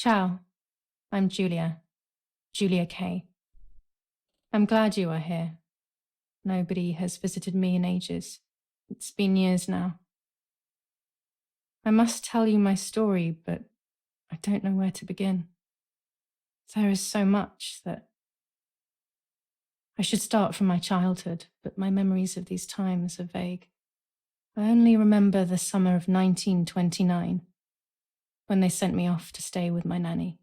Ciao, I'm Julia Kay. I'm glad you are here. Nobody has visited me in ages. It's been years now. I must tell you my story, but I don't know where to begin. There is so much that I should start from my childhood, but my memories of these times are vague. I only remember the summer of 1929, when they sent me off to stay with my nanny.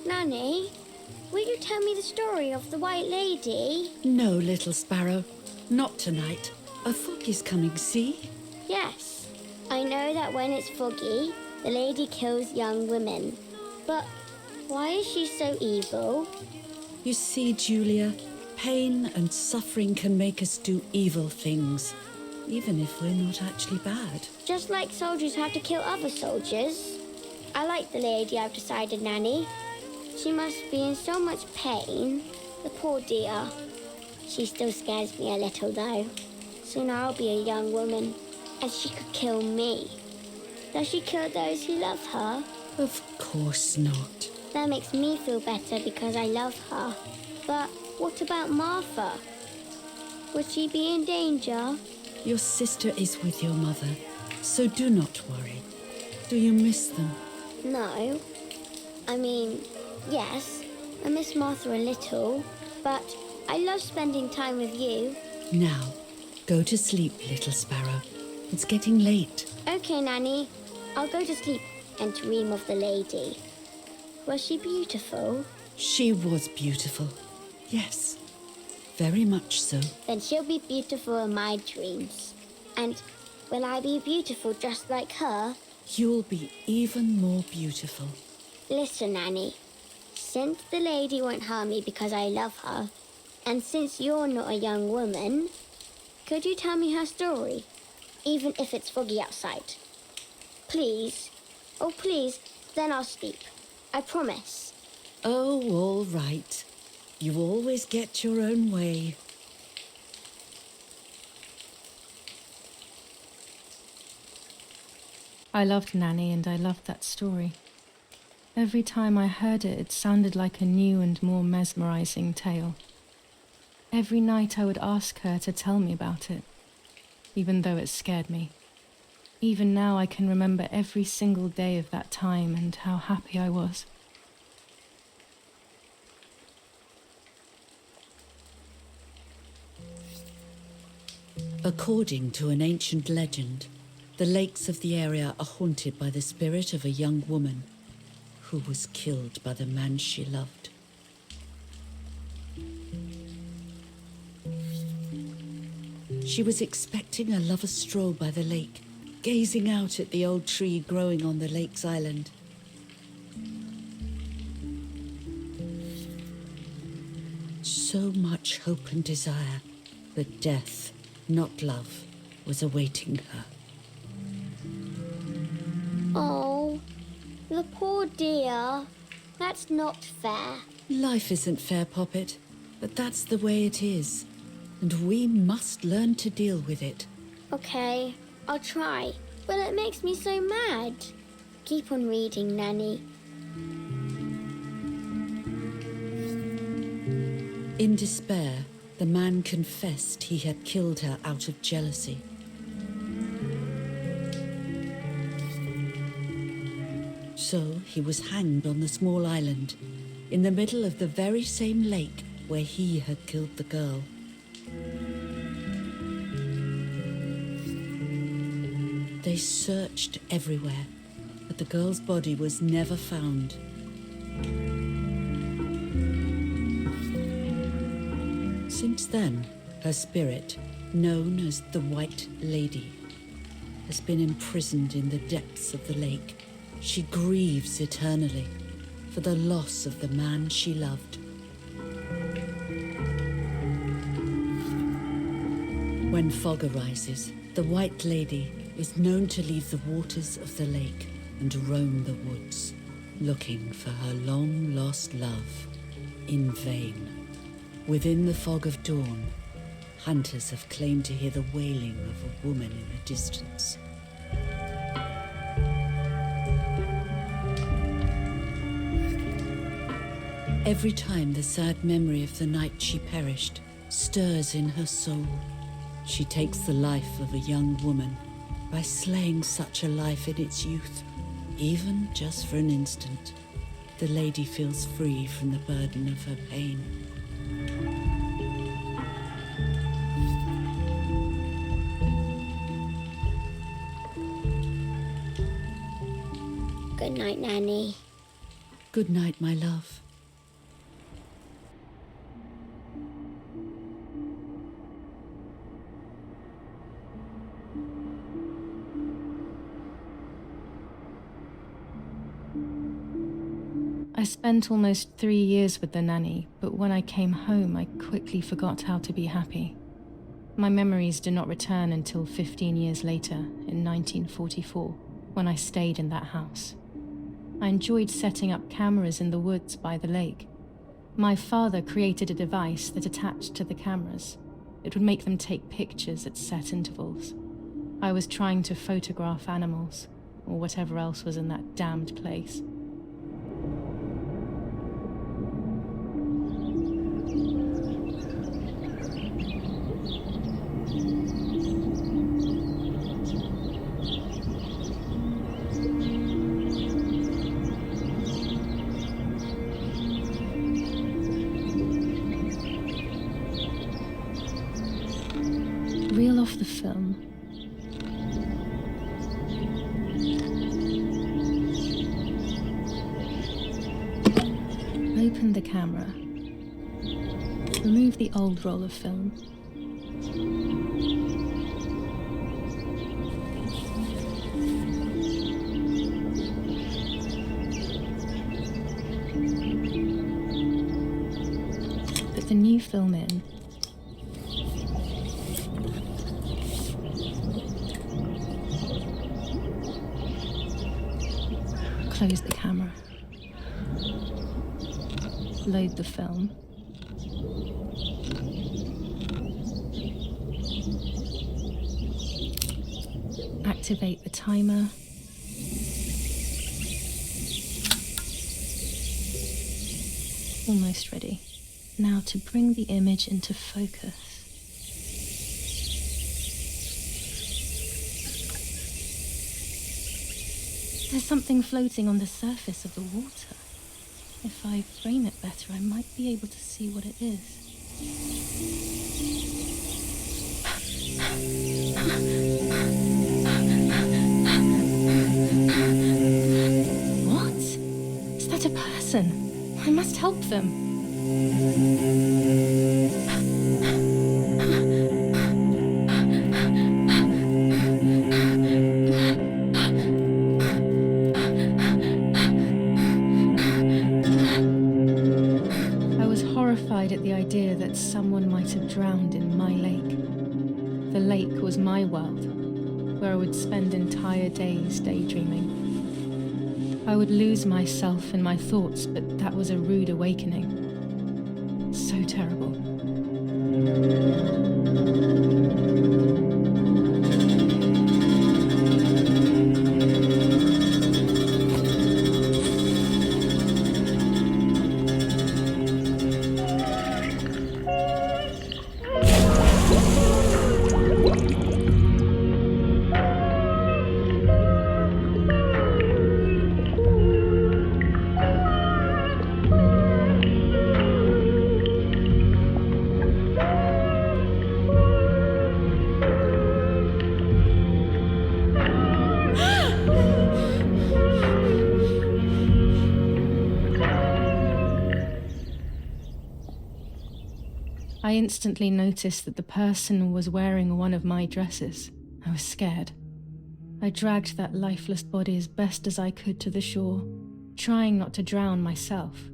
Nanny, will you tell me the story of the White Lady? No, little sparrow, not tonight. A fog is coming, see? Yes, I know that when it's foggy, the lady kills young women. But why is she so evil? You see, Julia, pain and suffering can make us do evil things, even if we're not actually bad. Just like soldiers have to kill other soldiers. I like the lady I've decided, Nanny. She must be in so much pain. The poor dear. She still scares me a little, though. Soon I'll be a young woman, and she could kill me. Does she kill those who love her? Of course not. That makes me feel better because I love her. But what about Martha? Would she be in danger? Your sister is with your mother, so do not worry. Do you miss them? No. I mean, yes, I miss Martha a little, but I love spending time with you. Now, go to sleep, little sparrow. It's getting late. Okay, Nanny. I'll go to sleep and dream of the lady. Was she beautiful? She was beautiful. Yes, very much so. Then she'll be beautiful in my dreams. And will I be beautiful just like her? You'll be even more beautiful. Listen, Nanny. Since the lady won't harm me because I love her, and since you're not a young woman, could you tell me her story, even if it's foggy outside? Please. Oh, please, then I'll sleep. I promise. Oh, all right. You always get your own way. I loved Nanny and I loved that story. Every time I heard it, it sounded like a new and more mesmerizing tale. Every night I would ask her to tell me about it, even though it scared me. Even now I can remember every single day of that time and how happy I was. According to an ancient legend, the lakes of the area are haunted by the spirit of a young woman who was killed by the man she loved. She was expecting a lover's stroll by the lake, gazing out at the old tree growing on the lake's island. So much hope and desire, but death, not love, was awaiting her. Oh, the poor dear. That's not fair. Life isn't fair, Poppet, but that's the way it is, and we must learn to deal with it. Okay, I'll try, but it makes me so mad. Keep on reading, Nanny. In despair, the man confessed he had killed her out of jealousy. So he was hanged on the small island, in the middle of the very same lake where he had killed the girl. They searched everywhere, but the girl's body was never found. Since then, her spirit, known as the White Lady, has been imprisoned in the depths of the lake. She grieves eternally for the loss of the man she loved. When fog arises, the White Lady is known to leave the waters of the lake and roam the woods, looking for her long-lost love in vain. Within the fog of dawn, hunters have claimed to hear the wailing of a woman in the distance. Every time the sad memory of the night she perished stirs in her soul, she takes the life of a young woman by slaying such a life in its youth. Even just for an instant, the lady feels free from the burden of her pain. Good night, Nanny. Good night, my love. I spent almost 3 years with the nanny, but when I came home, I quickly forgot how to be happy. My memories do not return until 15 years later, in 1944, when I stayed in that house. I enjoyed setting up cameras in the woods by the lake. My father created a device that attached to the cameras. It would make them take pictures at set intervals. I was trying to photograph animals, or whatever else was in that damned place. Reel off the film. Open the camera. Remove the old roll of film. Put the new film in. Close the camera. Load the film. Activate the timer. Almost ready. Now to bring the image into focus. There's something floating on the surface of the water. If I frame it better, I might be able to see what it is. What? Is that a person? I must help them. At the idea that someone might have drowned in my lake. The lake was my world, where I would spend entire days daydreaming. I would lose myself in my thoughts, but that was a rude awakening. So terrible. I instantly noticed that the person was wearing one of my dresses. I was scared. I dragged that lifeless body as best as I could to the shore, trying not to drown myself.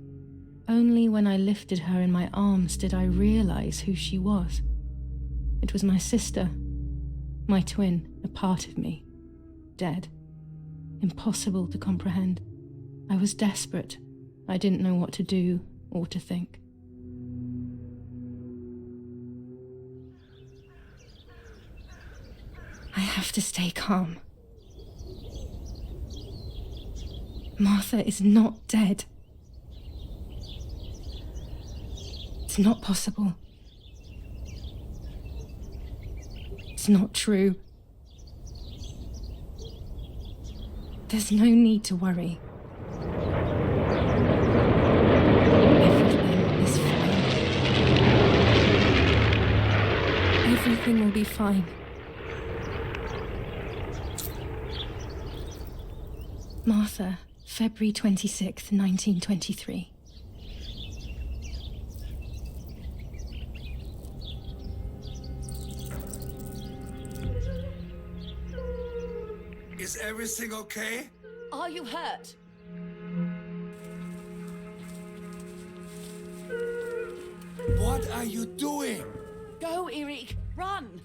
Only when I lifted her in my arms did I realize who she was. It was my sister, my twin, a part of me, dead. Impossible to comprehend. I was desperate. I didn't know what to do or to think. have to stay calm. Martha is not dead. It's not possible. It's not true. There's no need to worry. Everything is fine. Everything will be fine. Martha, February 26th, 1923. Is everything okay? Are you hurt? What are you doing? Go, Eric! Run!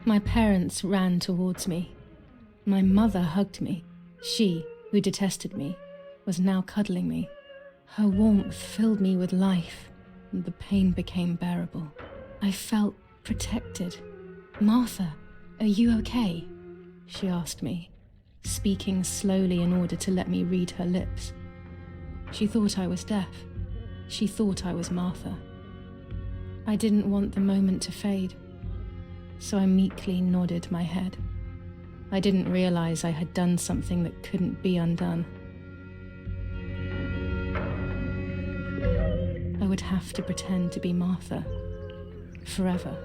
My parents ran towards me. My mother hugged me. She, who detested me, was now cuddling me. Her warmth filled me with life, and the pain became bearable. I felt protected. "Martha, are you okay?" she asked me, speaking slowly in order to let me read her lips. She thought I was deaf. She thought I was Martha. I didn't want the moment to fade, so I meekly nodded my head. I didn't realize I had done something that couldn't be undone. I would have to pretend to be Martha forever.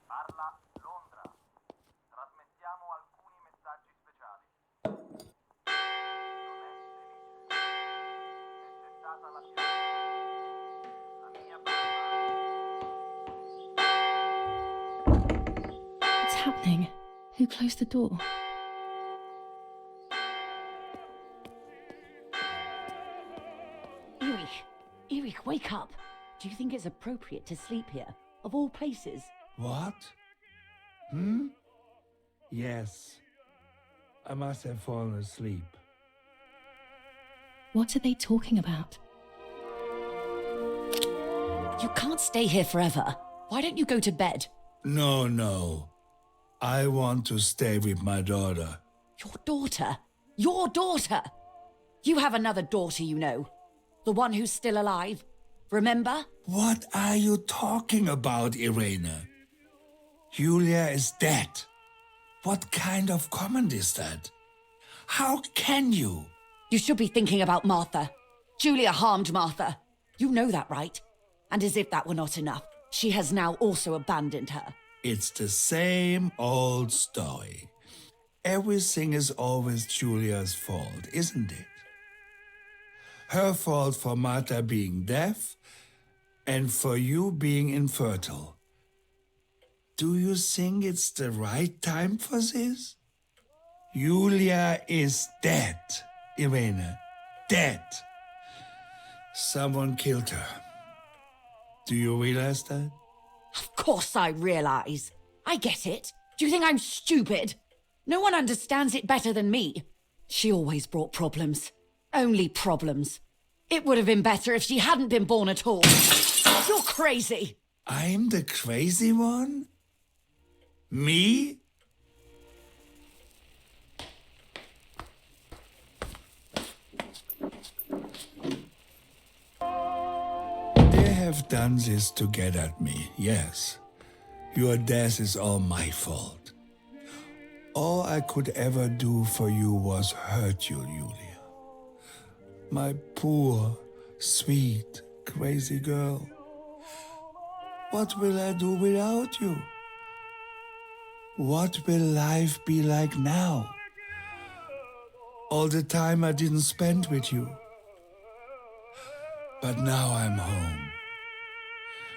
Parla Londra. Trasmettiamo alcuni messaggi speciali. Non è felice. È cessata la violenza. La mia mamma. What's happening? Who closed the door? Eric, wake up! Do you think it's appropriate to sleep here, of all places? What? Yes. I must have fallen asleep. What are they talking about? You can't stay here forever. Why don't you go to bed? No. I want to stay with my daughter. Your daughter? Your daughter? You have another daughter, you know. The one who's still alive. Remember? What are you talking about, Irene? Julia is dead. What kind of comment is that? How can you? You should be thinking about Martha. Julia harmed Martha. You know that, right? And as if that were not enough, she has now also abandoned her. It's the same old story. Everything is always Julia's fault, isn't it? Her fault for Martha being deaf and for you being infertile. Do you think it's the right time for this? Julia is dead, Irene. Dead. Someone killed her. Do you realize that? Of course I realize. I get it. Do you think I'm stupid? No one understands it better than me. She always brought problems. Only problems. It would have been better if she hadn't been born at all. You're crazy. I'm the crazy one? Me? They have done this to get at me, yes. Your death is all my fault. All I could ever do for you was hurt you, Julia. My poor, sweet, crazy girl. What will I do without you? What will life be like now? All the time I didn't spend with you. But now I'm home.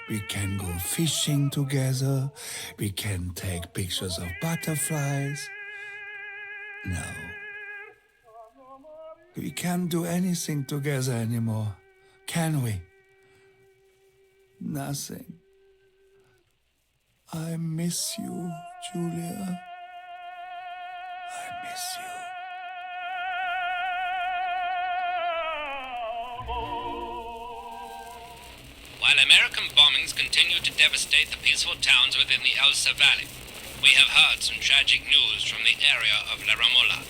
We can go fishing together. We can take pictures of butterflies. No. We can't do anything together anymore, can we? Nothing. I miss you, Julia. I miss you. While American bombings continue to devastate the peaceful towns within the Elsa Valley, we have heard some tragic news from the area of La Ramola.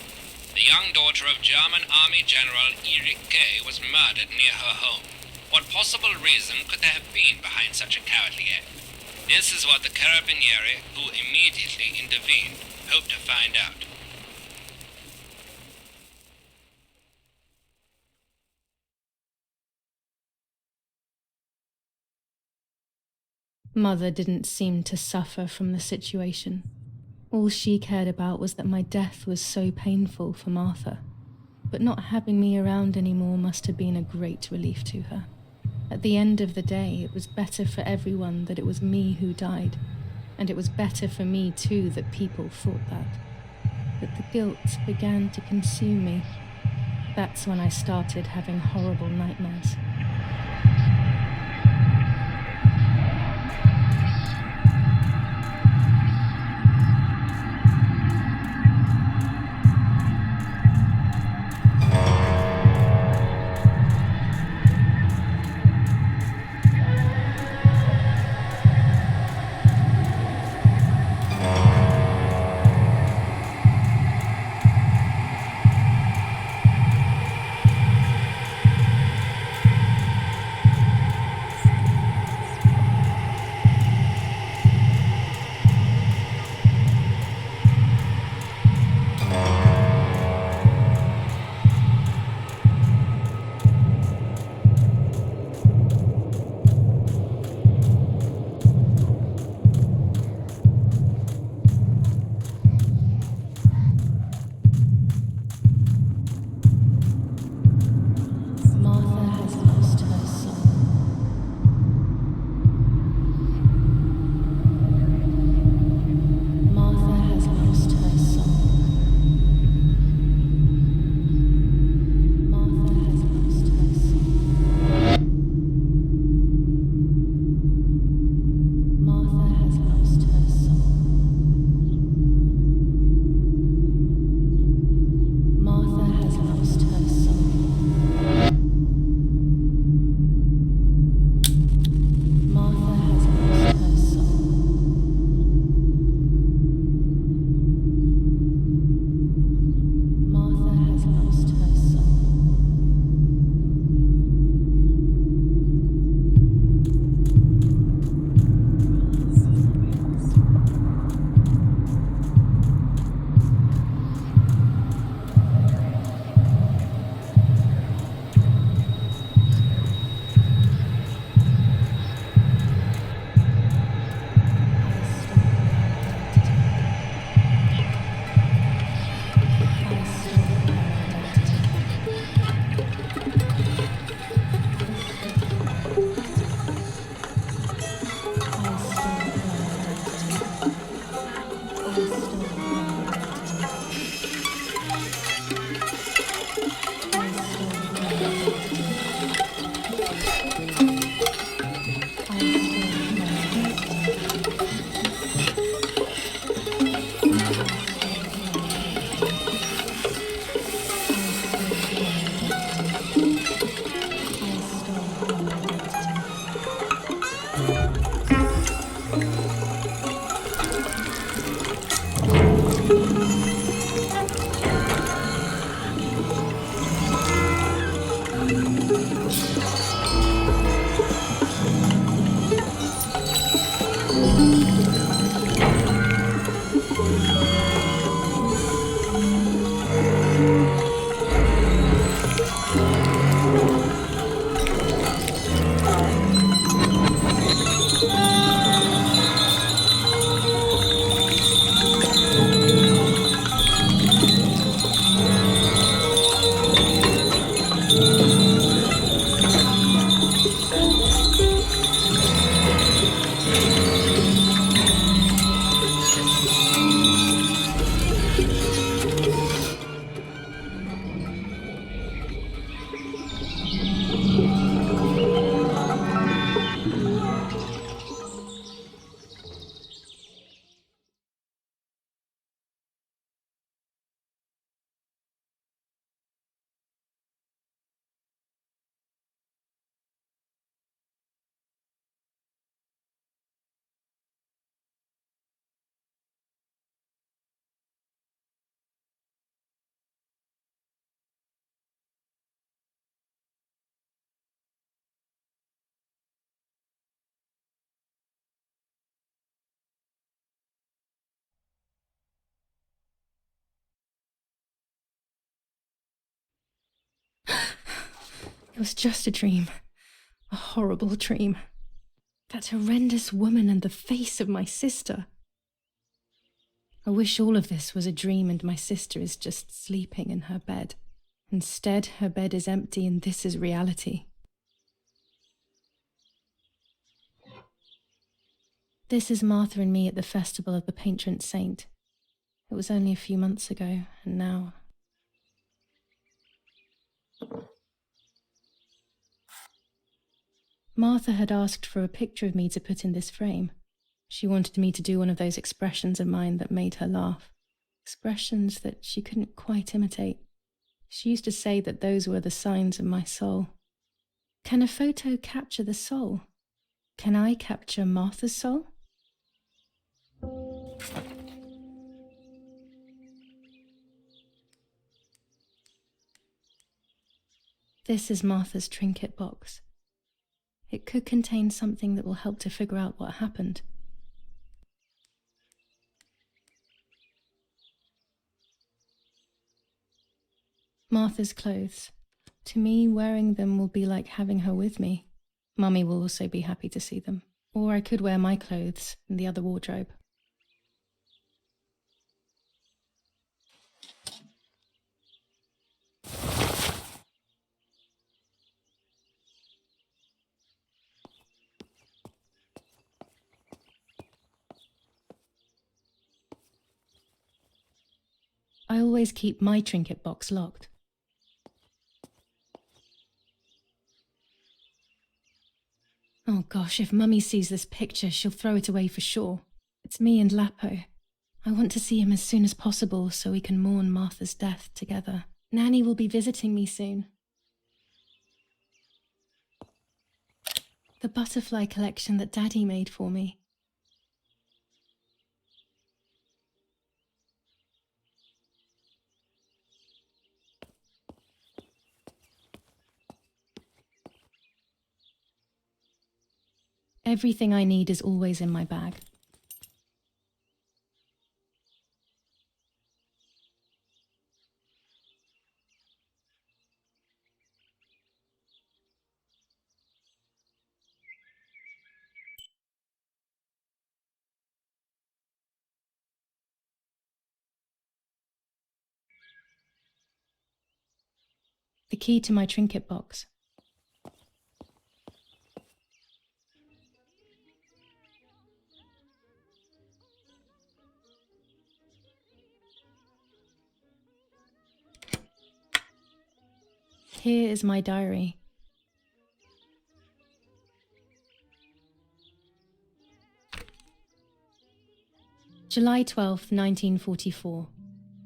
The young daughter of German Army General Erich Kay was murdered near her home. What possible reason could there have been behind such a cowardly act? This is what the Carabinieri, who immediately intervened, hope to find out. Mother didn't seem to suffer from the situation. All she cared about was that my death was so painful for Martha. But not having me around anymore must have been a great relief to her. At the end of the day, it was better for everyone that it was me who died. And it was better for me too that people thought that. But the guilt began to consume me. That's when I started having horrible nightmares. It was just a dream. A horrible dream. That horrendous woman and the face of my sister. I wish all of this was a dream and my sister is just sleeping in her bed. Instead, her bed is empty and this is reality. This is Martha and me at the festival of the patron saint. It was only a few months ago, and now... Martha had asked for a picture of me to put in this frame. She wanted me to do one of those expressions of mine that made her laugh. Expressions that she couldn't quite imitate. She used to say that those were the signs of my soul. Can a photo capture the soul? Can I capture Martha's soul? This is Martha's trinket box. It could contain something that will help to figure out what happened. Martha's clothes. To me, wearing them will be like having her with me. Mummy will also be happy to see them. Or I could wear my clothes in the other wardrobe. I always keep my trinket box locked. Oh gosh, if Mummy sees this picture, she'll throw it away for sure. It's me and Lapo. I want to see him as soon as possible so we can mourn Martha's death together. Nanny will be visiting me soon. The butterfly collection that Daddy made for me. Everything I need is always in my bag. The key to my trinket box. Here is my diary. July 12th, 1944.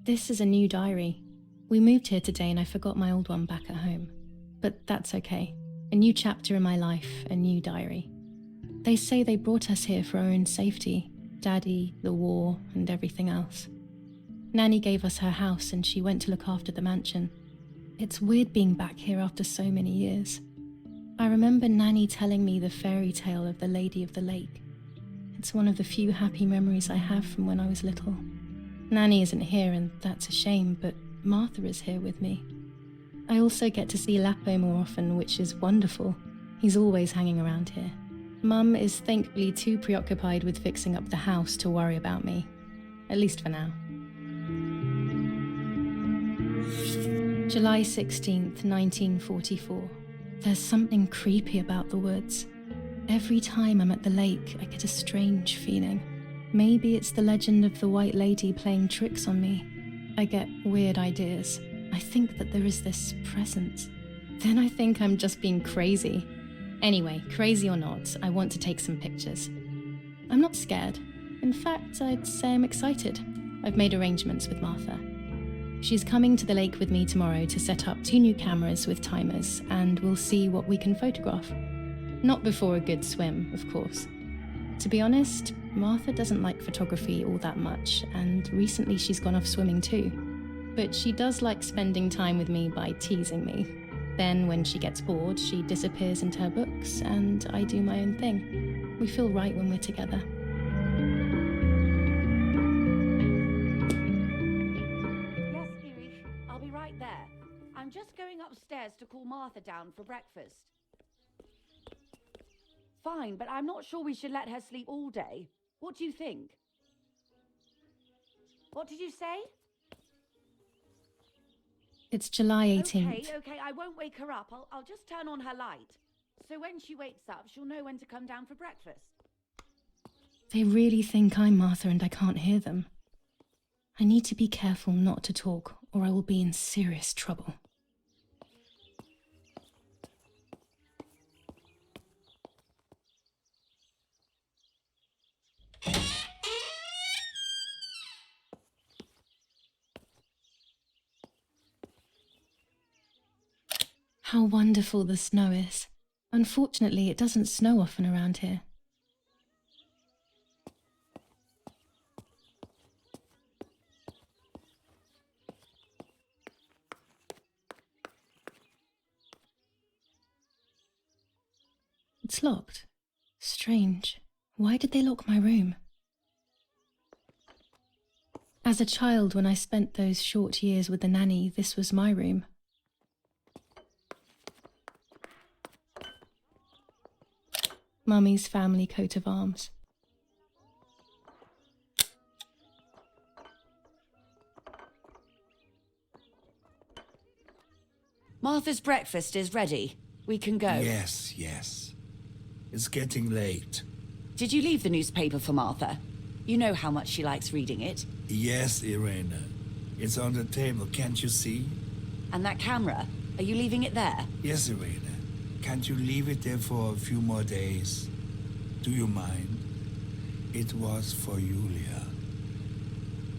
This is a new diary. We moved here today and I forgot my old one back at home. But that's okay. A new chapter in my life, a new diary. They say they brought us here for our own safety. Daddy, the war, and everything else. Nanny gave us her house and she went to look after the mansion. It's weird being back here after so many years. I remember Nanny telling me the fairy tale of the Lady of the Lake. It's one of the few happy memories I have from when I was little. Nanny isn't here and that's a shame, but Martha is here with me. I also get to see Lapo more often, which is wonderful. He's always hanging around here. Mum is thankfully too preoccupied with fixing up the house to worry about me. At least for now. July 16th, 1944. There's something creepy about the woods. Every time I'm at the lake, I get a strange feeling. Maybe it's the legend of the White Lady playing tricks on me. I get weird ideas. I think that there is this presence. Then I think I'm just being crazy. Anyway, crazy or not, I want to take some pictures. I'm not scared. In fact, I'd say I'm excited. I've made arrangements with Martha. She's coming to the lake with me tomorrow to set up 2 new cameras with timers, and we'll see what we can photograph. Not before a good swim, of course. To be honest, Martha doesn't like photography all that much, and recently she's gone off swimming too. But she does like spending time with me by teasing me. Then, when she gets bored, she disappears into her books, and I do my own thing. We feel right when we're together. Yes, Irish, I'll be right there. I'm just going upstairs to call Martha down for breakfast. Fine, but I'm not sure we should let her sleep all day. What do you think? What did you say? It's July 18th. Okay, I won't wake her up. I'll just turn on her light. So when she wakes up, she'll know when to come down for breakfast. They really think I'm Martha and I can't hear them. I need to be careful not to talk, or I will be in serious trouble. How wonderful the snow is. Unfortunately, it doesn't snow often around here. It's locked. Strange. Why did they lock my room? As a child, when I spent those short years with the nanny, this was my room. Mummy's family coat of arms. Martha's breakfast is ready. We can go. Yes, yes. It's getting late. Did you leave the newspaper for Martha? You know how much she likes reading it. Yes, Irena. It's on the table, can't you see? And that camera, are you leaving it there? Yes, Irena. Can't you leave it there for a few more days? Do you mind? It was for Julia.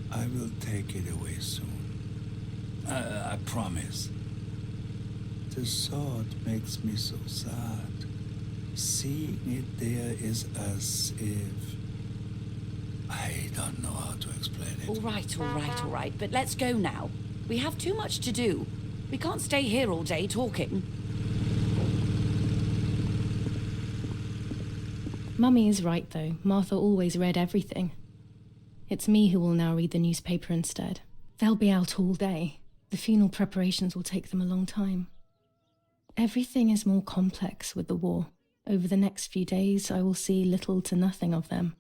I will take it away soon. I promise. The thought makes me so sad. Seeing it there is as if... I don't know how to explain it. All right. But let's go now. We have too much to do. We can't stay here all day talking. Mummy is right, though. Martha always read everything. It's me who will now read the newspaper instead. They'll be out all day. The funeral preparations will take them a long time. Everything is more complex with the war. Over the next few days, I will see little to nothing of them.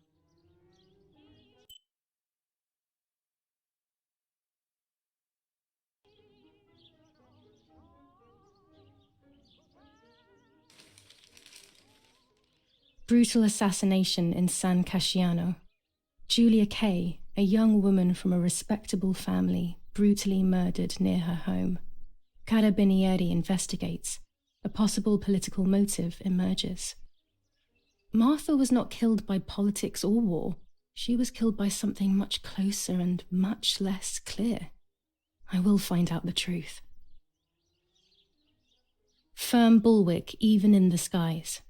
Brutal assassination in San Casciano. Julia Kay, a young woman from a respectable family, brutally murdered near her home. Carabinieri investigates. A possible political motive emerges. Martha was not killed by politics or war. She was killed by something much closer and much less clear. I will find out the truth. Firm bulwark even in the skies.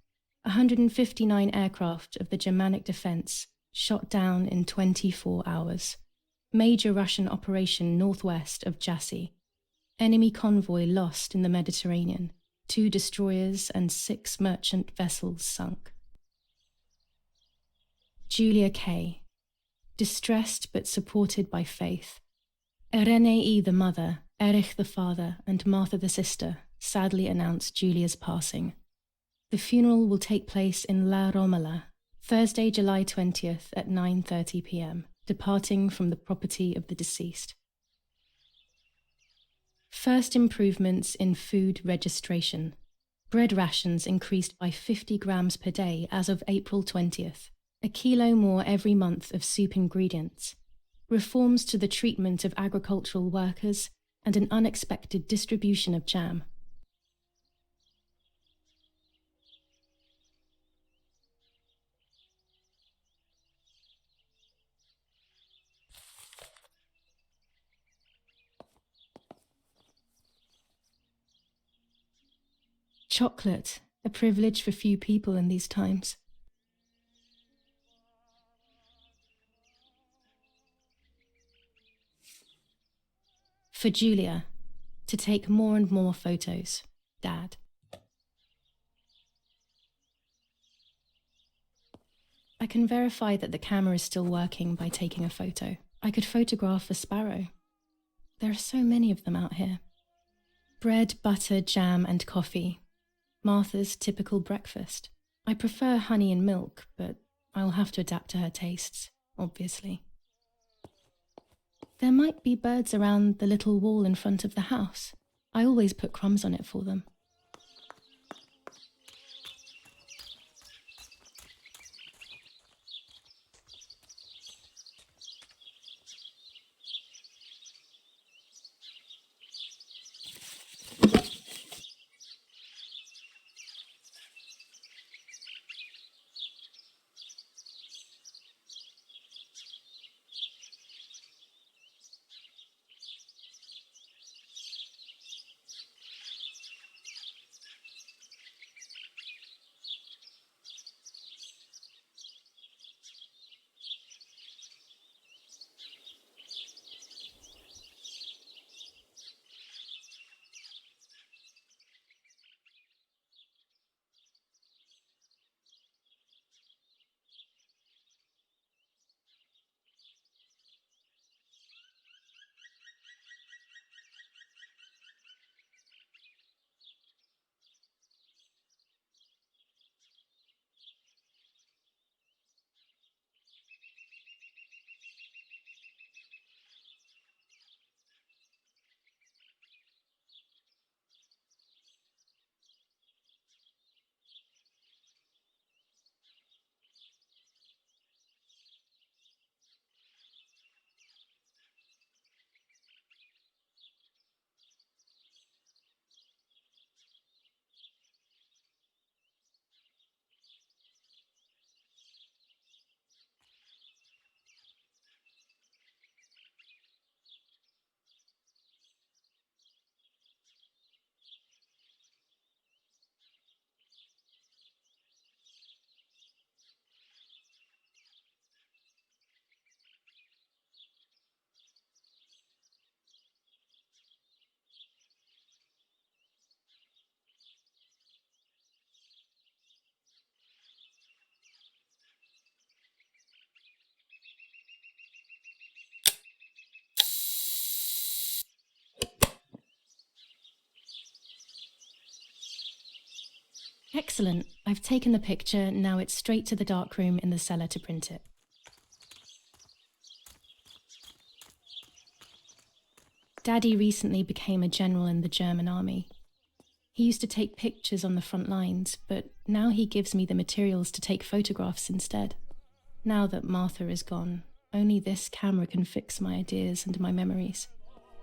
159 aircraft of the Germanic defense shot down in 24 hours. Major Russian operation northwest of Jassy. Enemy convoy lost in the Mediterranean. 2 destroyers and 6 merchant vessels sunk. Julia Kay. Distressed but supported by faith. Irenei the mother, Erich the father, and Martha the sister sadly announced Julia's passing. The funeral will take place in La Romola, Thursday, July 20th at 9:30 p.m., departing from the property of the deceased. First improvements in food registration. Bread rations increased by 50 grams per day as of April 20th, a kilo more every month of soup ingredients. Reforms to the treatment of agricultural workers and an unexpected distribution of jam. Chocolate, a privilege for few people in these times. For Julia, to take more and more photos, Dad. I can verify that the camera is still working by taking a photo. I could photograph a sparrow. There are so many of them out here. Bread, butter, jam, and coffee. Martha's typical breakfast. I prefer honey and milk, but I'll have to adapt to her tastes, obviously. There might be birds around the little wall in front of the house. I always put crumbs on it for them. Excellent. I've taken the picture, now it's straight to the darkroom in the cellar to print it. Daddy recently became a general in the German army. He used to take pictures on the front lines, but now he gives me the materials to take photographs instead. Now that Martha is gone, only this camera can fix my ideas and my memories.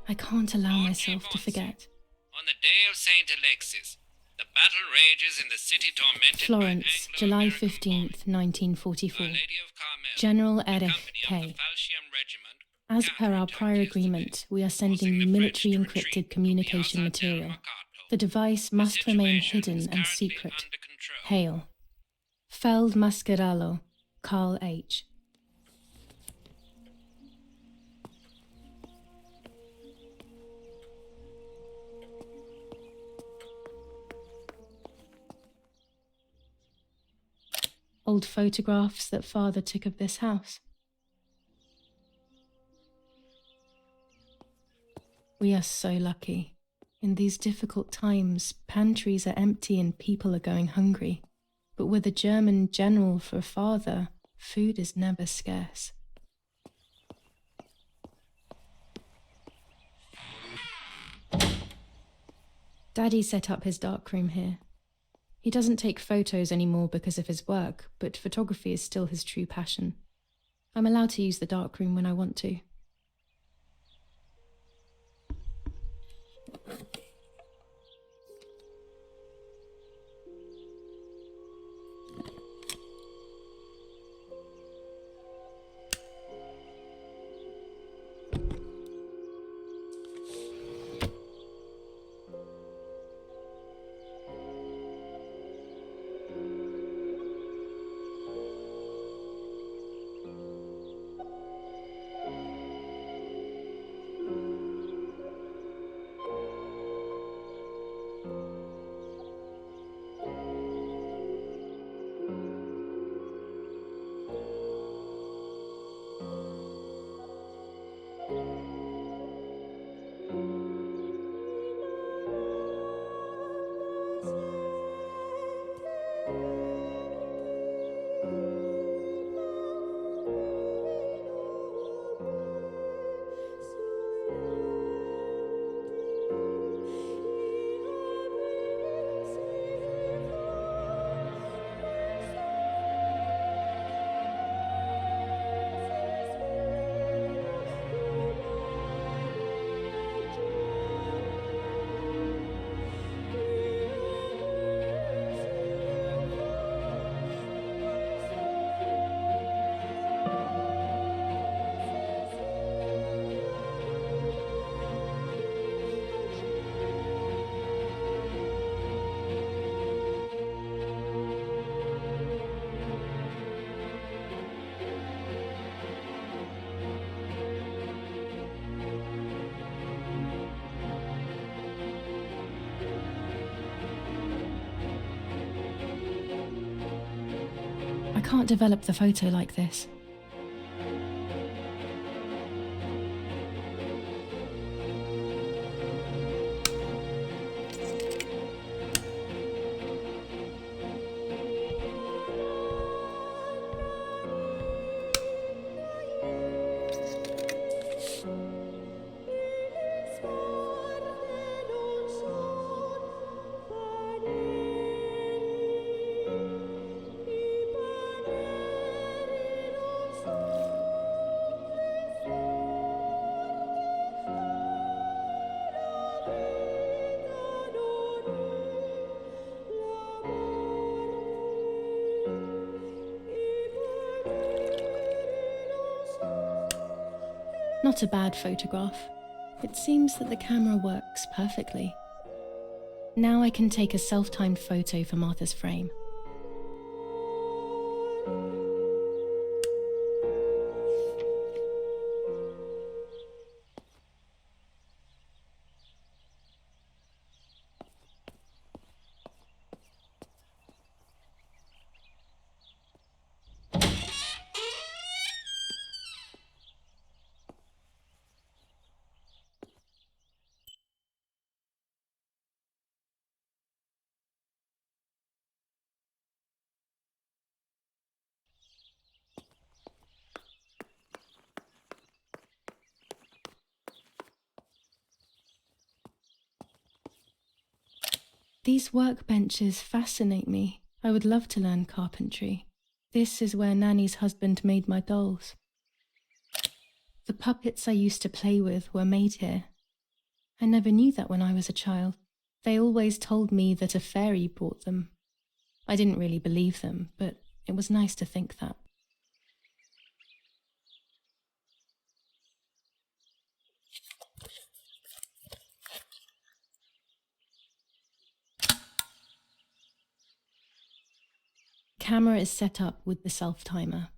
I can't allow myself to forget. On the day of St. Alexis, the battle rages in the city tormented Florence, by July Anglo-American 15th, bombing. 1944. Our Lady of Carmel, General the Erich company of K. the Falchium Regiment, As per our prior agreement, we are sending military encrypted communication material. The device must remain hidden and secret. Hail. Feld Mascherallo, Carl H. Old photographs that father took of this house. We are so lucky. In these difficult times, pantries are empty and people are going hungry. But with a German general for a father, food is never scarce. Daddy set up his darkroom here. He doesn't take photos anymore because of his work, but photography is still his true passion. I'm allowed to use the darkroom when I want to. I can't develop the photo like this. Not a bad photograph. It seems that the camera works perfectly. Now I can take a self-timed photo for Martha's frame. These workbenches fascinate me. I would love to learn carpentry. This is where Nanny's husband made my dolls. The puppets I used to play with were made here. I never knew that when I was a child. They always told me that a fairy brought them. I didn't really believe them, but it was nice to think that. Camera is set up with the self-timer.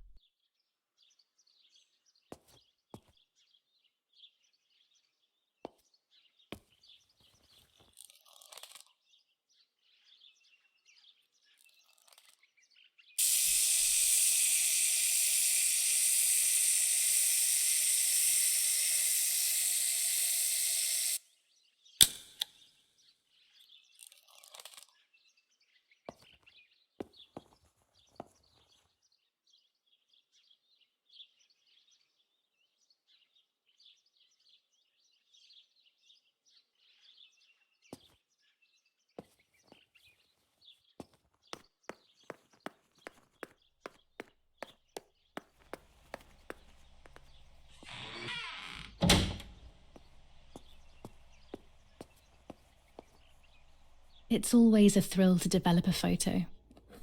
It's always a thrill to develop a photo.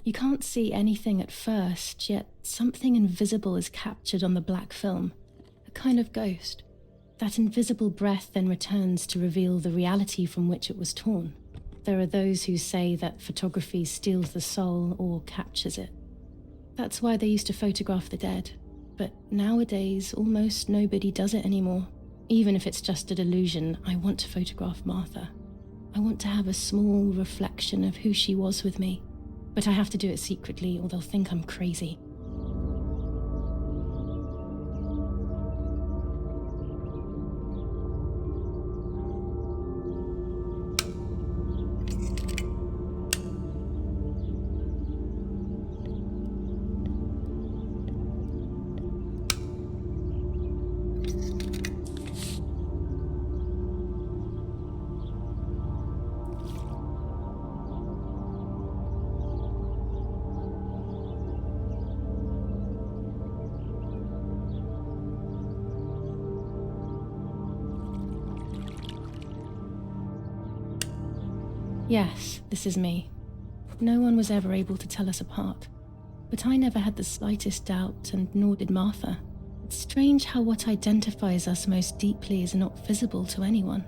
You can't see anything at first, yet something invisible is captured on the black film, a kind of ghost. That invisible breath then returns to reveal the reality from which it was torn. There are those who say that photography steals the soul or captures it. That's why they used to photograph the dead. But nowadays, almost nobody does it anymore. Even if it's just a delusion, I want to photograph Martha. I want to have a small reflection of who she was with me. But I have to do it secretly or they'll think I'm crazy. Yes, this is me. No one was ever able to tell us apart. But I never had the slightest doubt, and nor did Martha. It's strange how what identifies us most deeply is not visible to anyone.